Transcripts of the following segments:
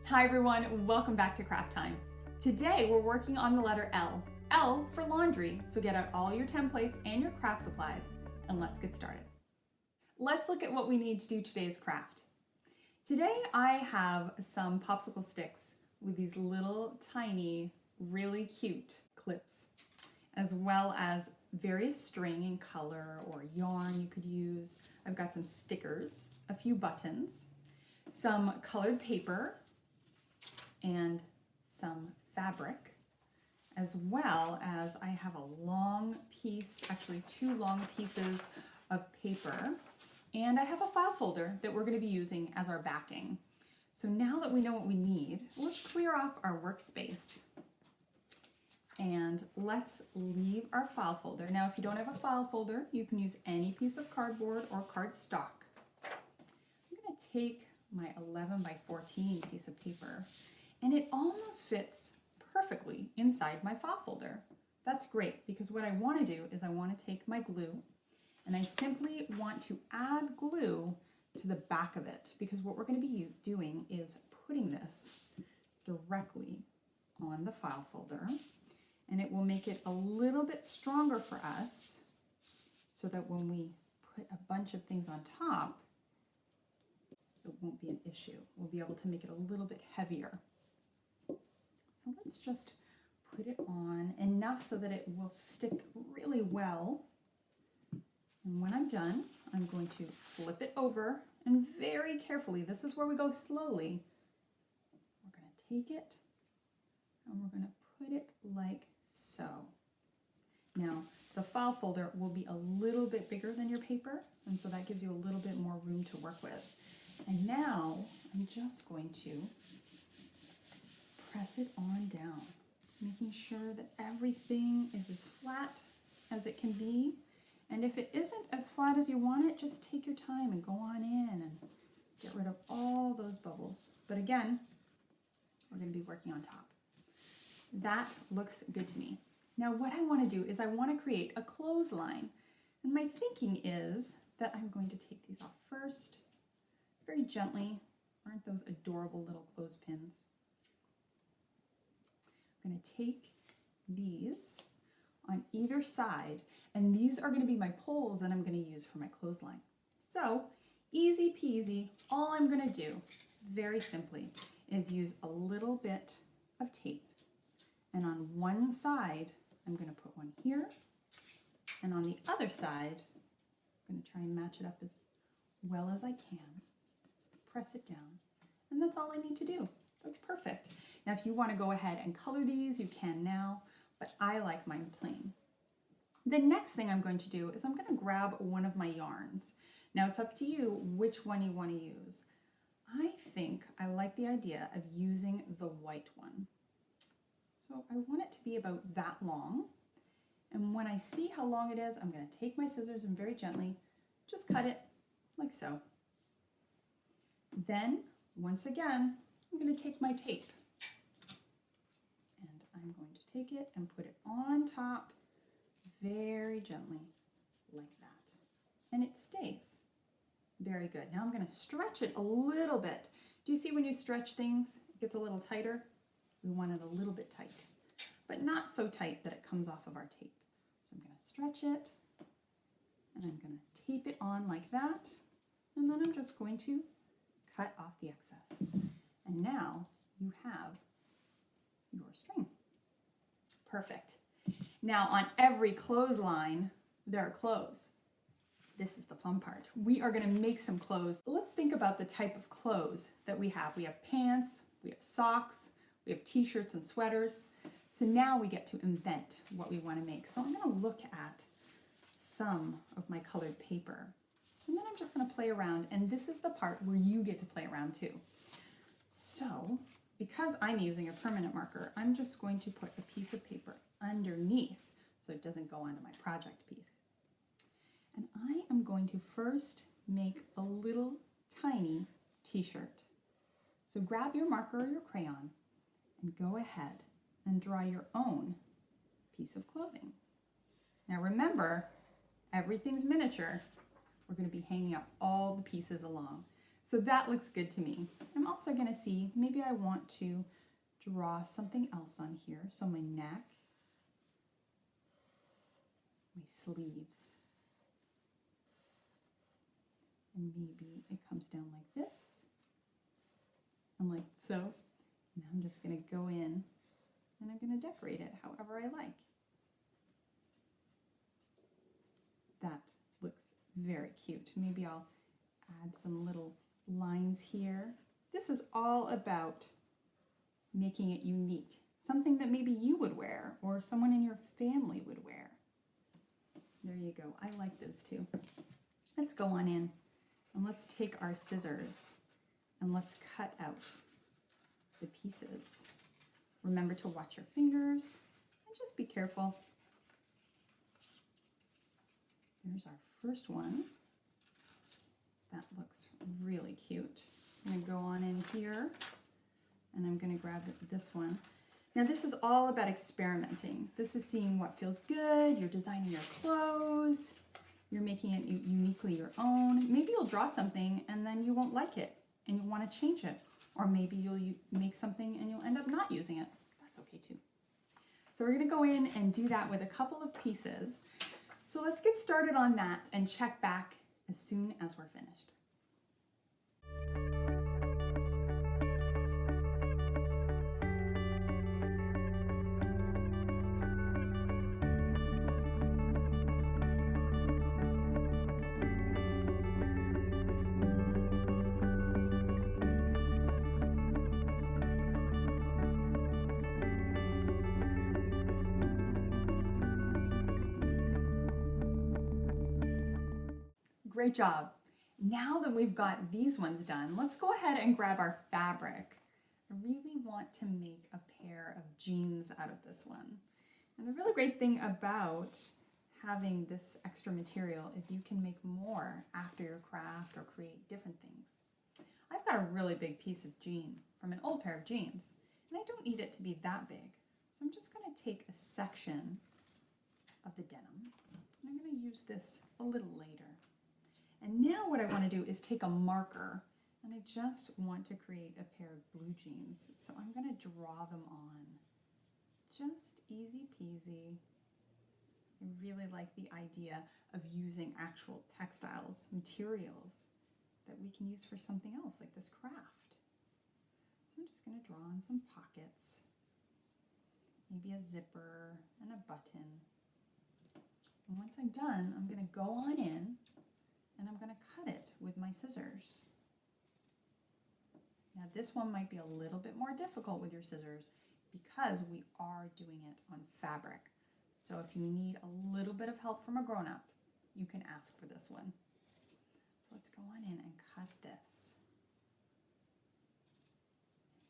Hi everyone, welcome back to Craft Time. Today we're working on the letter L. L for laundry, so get out all your templates and your craft supplies and let's get started. Let's look at what we need to do today's craft. Today I have some popsicle sticks with these little tiny, really cute clips, as well as various string and color or yarn you could use. I've got some stickers, a few buttons, some colored paper, and some fabric, as well as I have a long piece, actually two long pieces of paper, and I have a file folder that we're going to be using as our backing. So now that we know what we need, let's clear off our workspace and let's leave our file folder. Now, if you don't have a file folder, you can use any piece of cardboard or cardstock. I'm going to take my 11 by 14 piece of paper, and it almost fits perfectly inside my file folder. That's great, because what I want to do is I want to take my glue and I simply want to add glue to the back of it, because what we're going to be doing is putting this directly on the file folder, and it will make it a little bit stronger for us so that when we put a bunch of things on top, it won't be an issue. We'll be able to make it a little bit heavier. So let's just put it on enough so that it will stick really well. And when I'm done, I'm going to flip it over, and very carefully, this is where we go slowly, we're going to take it and we're going to put it like so. Now, the file folder will be a little bit bigger than your paper, and so that gives you a little bit more room to work with. And now I'm just going to press it on down, making sure that everything is as flat as it can be. And if it isn't as flat as you want it, just take your time and go on in and get rid of all those bubbles. But again, we're going to be working on top. That looks good to me. Now what I want to do is I want to create a clothesline. And my thinking is that I'm going to take these off first, very gently. Aren't those adorable little clothespins? I'm going to take these on either side, and these are going to be my poles that I'm going to use for my clothesline. So easy peasy, all I'm going to do very simply is use a little bit of tape, and on one side I'm going to put one here, and on the other side I'm going to try and match it up as well as I can, press it down, and that's all I need to do. That's perfect. Now if you want to go ahead and color these, you can now, but I like mine plain. The next thing I'm going to do is I'm going to grab one of my yarns. Now it's up to you which one you want to use. I think I like the idea of using the white one. So I want it to be about that long. And when I see how long it is, I'm going to take my scissors and very gently just cut it like so. Then, once again, I'm going to take my tape and I'm going to take it and put it on top very gently like that. And it stays. Very good. Now I'm going to stretch it a little bit. Do you see when you stretch things, it gets a little tighter? We want it a little bit tight, but not so tight that it comes off of our tape. So I'm going to stretch it and I'm going to tape it on like that. And then I'm just going to cut off the excess. And now you have your string. Perfect. Now on every clothesline, there are clothes. This is the fun part. We are going to make some clothes. Let's think about the type of clothes that we have. We have pants, we have socks, we have t-shirts and sweaters. So now we get to invent what we want to make. So I'm going to look at some of my colored paper. And then I'm just going to play around, and this is the part where you get to play around too. So, because I'm using a permanent marker, I'm just going to put a piece of paper underneath so it doesn't go onto my project piece. And I am going to first make a little tiny t-shirt. So grab your marker or your crayon and go ahead and draw your own piece of clothing. Now remember, everything's miniature. We're going to be hanging up all the pieces along. So that looks good to me. I'm also going to see, maybe I want to draw something else on here. So my neck, my sleeves, and maybe it comes down like this and like so. And I'm just going to go in and I'm going to decorate it however I like. That looks very cute. Maybe I'll add some little lines here. This is all about making it unique. Something that maybe you would wear or someone in your family would wear. There you go. I like those too. Let's go on in and let's take our scissors and let's cut out the pieces. Remember to watch your fingers and just be careful. There's our first one. That looks really cute. I'm going to go on in here and I'm going to grab this one. Now this is all about experimenting. This is seeing what feels good. You're designing your clothes. You're making it uniquely your own. Maybe you'll draw something and then you won't like it and you want to change it. Or maybe you'll make something and you'll end up not using it. That's okay too. So we're going to go in and do that with a couple of pieces. So let's get started on that and check back as soon as we're finished. Great job. Now that we've got these ones done, let's go ahead and grab our fabric. I really want to make a pair of jeans out of this one. And the really great thing about having this extra material is you can make more after your craft or create different things. I've got a really big piece of jean from an old pair of jeans, and I don't need it to be that big. So I'm just going to take a section of the denim, and I'm going to use this a little later. And now what I want to do is take a marker and I just want to create a pair of blue jeans. So I'm going to draw them on. Just easy peasy. I really like the idea of using actual textiles, materials that we can use for something else like this craft. So I'm just going to draw on some pockets, maybe a zipper and a button. And once I'm done, I'm going to go on in and I'm going to cut it with my scissors. Now this one might be a little bit more difficult with your scissors because we are doing it on fabric. So if you need a little bit of help from a grown-up, you can ask for this one. Let's go on in and cut this.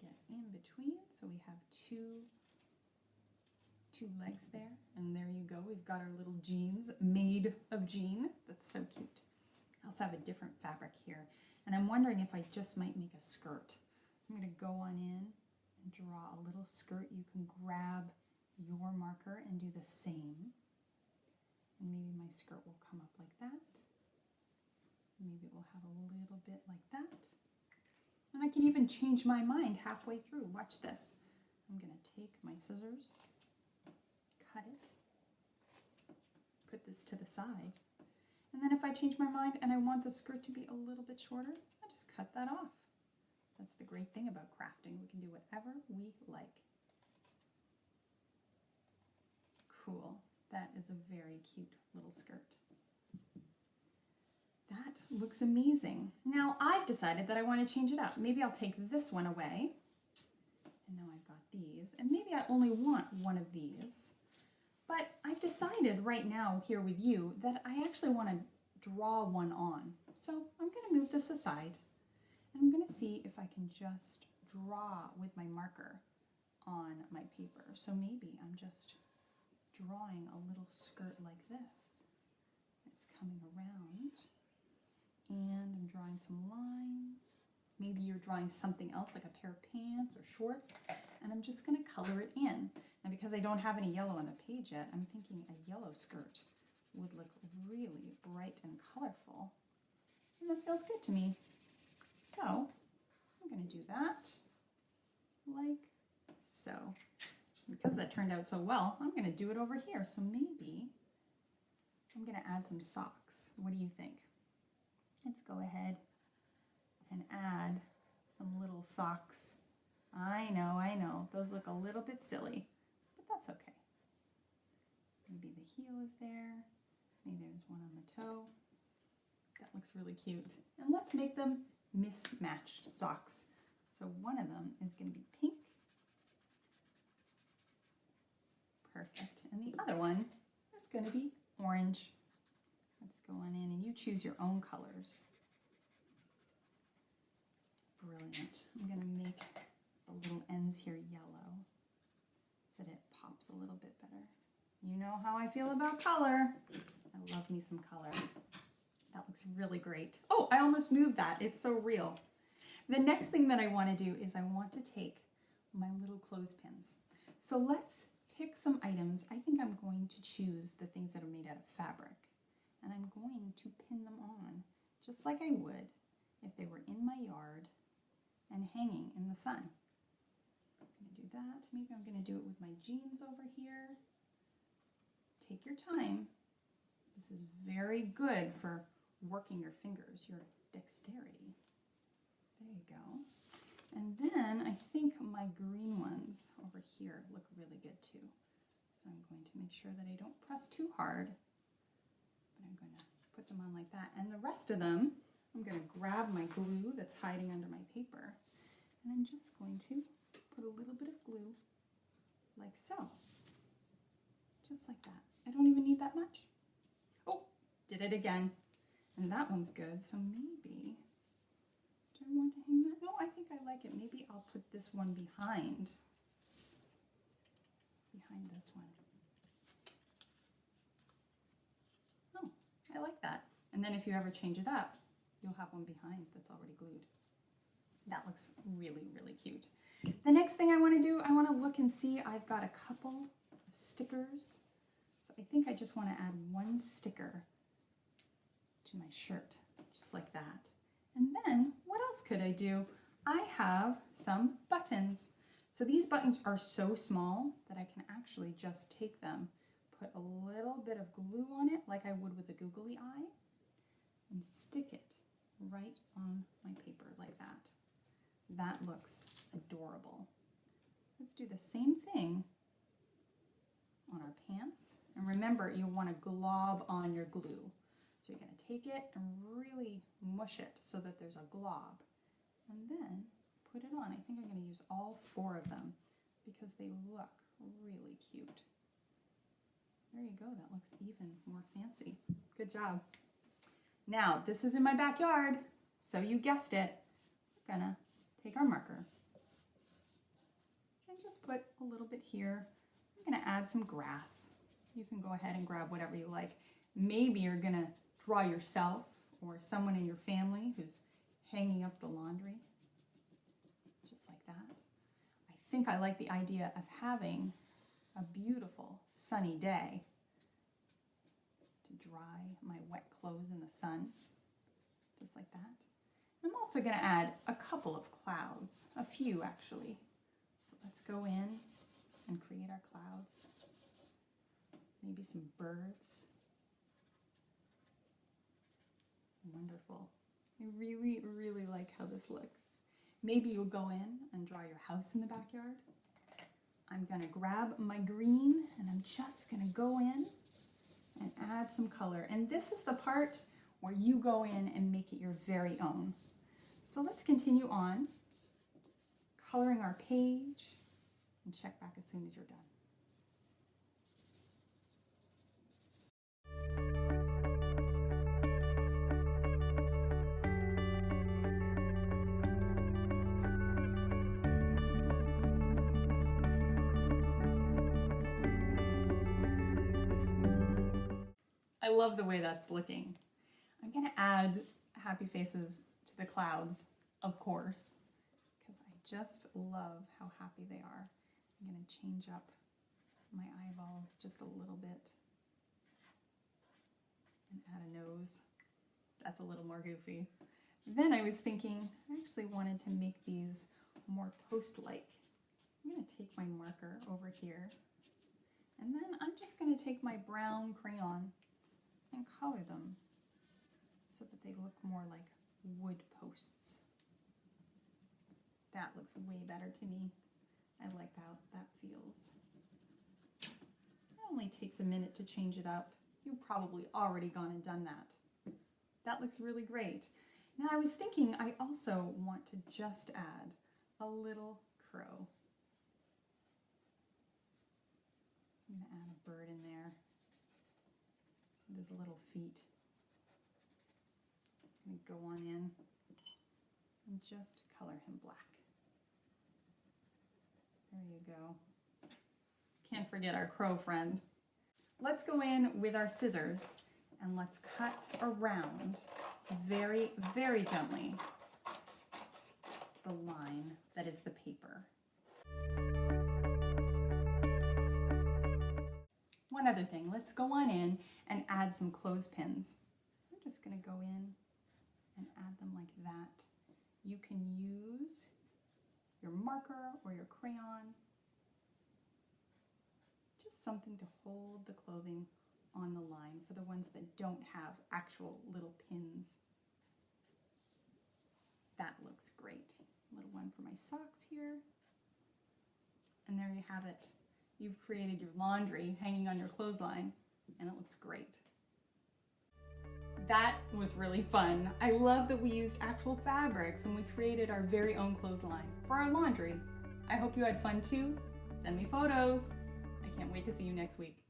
Get in between, so we have two legs there, and there you go. We've got our little jeans made of jean. That's so cute. I also have a different fabric here, and I'm wondering if I just might make a skirt. I'm going to go on in and draw a little skirt. You can grab your marker and do the same. And maybe my skirt will come up like that. Maybe it will have a little bit like that. And I can even change my mind halfway through. Watch this. I'm going to take my scissors, cut it, put this to the side. And then if I change my mind and I want the skirt to be a little bit shorter, I just cut that off. That's the great thing about crafting. We can do whatever we like. Cool. That is a very cute little skirt. That looks amazing. Now I've decided that I want to change it up. Maybe I'll take this one away. And now I've got these. And maybe I only want one of these. But I've decided right now here with you that I actually want to draw one on. So I'm going to move this aside and I'm going to see if I can just draw with my marker on my paper. So maybe I'm just drawing a little skirt like this. It's coming around and I'm drawing some lines. Maybe you're drawing something else like a pair of pants or shorts, and I'm just going to color it in. Now because I don't have any yellow on the page yet, I'm thinking a yellow skirt would look really bright and colorful, and that feels good to me. So I'm going to do that like so. Because that turned out so well, I'm going to do it over here. So maybe I'm going to add some socks. What do you think? Let's go ahead and add some little socks. I know, those look a little bit silly, but that's okay. Maybe the heel is there. Maybe there's one on the toe. That looks really cute. And let's make them mismatched socks. So one of them is going to be pink. Perfect. And the other one is going to be orange. Let's go on in and you choose your own colors. Brilliant. I'm going to make the little ends here yellow so that it pops a little bit better. You know how I feel about color. I love me some color. That looks really great. Oh, I almost moved that. It's so real. The next thing that I want to do is I want to take my little clothespins. So let's pick some items. I think I'm going to choose the things that are made out of fabric. And I'm going to pin them on just like I would if they were in my yard and hanging in the sun. I'm going to do that. Maybe I'm going to do it with my jeans over here. Take your time. This is very good for working your fingers, your dexterity. There you go. And then I think my green ones over here look really good too. So I'm going to make sure that I don't press too hard, but I'm going to put them on like that. And the rest of them, I'm going to grab my glue that's hiding under my paper, and I'm just going to put a little bit of glue like so. Just like that. I don't even need that much. Oh, did it again. And that one's good, so maybe, do I want to hang that? No, I think I like it. Maybe I'll put this one behind this one. Oh, I like that. And then if you ever change it up, you'll have one behind that's already glued. That looks really, really cute. The next thing I want to do, I want to look and see, I've got a couple of stickers. So I think I just want to add one sticker to my shirt, just like that. And then what else could I do? I have some buttons. So these buttons are so small that I can actually just take them, put a little bit of glue on it like I would with a googly eye, and stick it right on my paper like that. That looks adorable. Let's do the same thing on our pants. And remember, you want to glob on your glue. So you're going to take it and really mush it so that there's a glob. And then put it on. I think I'm going to use all 4 of them because they look really cute. There you go. That looks even more fancy. Good job. Now, this is in my backyard, so you guessed it. We're going to take our marker and just put a little bit here. I'm going to add some grass. You can go ahead and grab whatever you like. Maybe you're going to draw yourself or someone in your family who's hanging up the laundry, just like that. I think I like the idea of having a beautiful sunny day to dry my wet clothes in the sun, just like that. I'm also going to add a couple of clouds, a few actually. So let's go in and create our clouds. Maybe some birds. Wonderful. I really, really like how this looks. Maybe you'll go in and draw your house in the backyard. I'm going to grab my green and I'm just going to go in and add some color. And this is the part where you go in and make it your very own. So let's continue on coloring our page and check back as soon as you're done. I love the way that's looking. I'm going to add happy faces to the clouds, of course, because I just love how happy they are. I'm going to change up my eyeballs just a little bit and add a nose. That's a little more goofy. Then I was thinking, I actually wanted to make these more post-like. I'm going to take my marker over here, and then I'm just going to take my brown crayon and color them so that they look more like wood posts. That looks way better to me. I like how that feels. It only takes a minute to change it up. You've probably already gone and done that. That looks really great. Now I was thinking I also want to just add a little crow. I'm going to add a bird in there with his little feet. I'm going to go on in and just color him black. There you go. Can't forget our crow friend. Let's go in with our scissors and let's cut around very, very gently the line that is the paper. One other thing, let's go on in and add some clothespins. So I'm just going to go in and add them like that. You can use your marker or your crayon, just something to hold the clothing on the line for the ones that don't have actual little pins. That looks great. A little one for my socks here. And there you have it. You've created your laundry hanging on your clothesline, and it looks great. That was really fun. I love that we used actual fabrics and we created our very own clothesline for our laundry. I hope you had fun too. Send me photos. I can't wait to see you next week.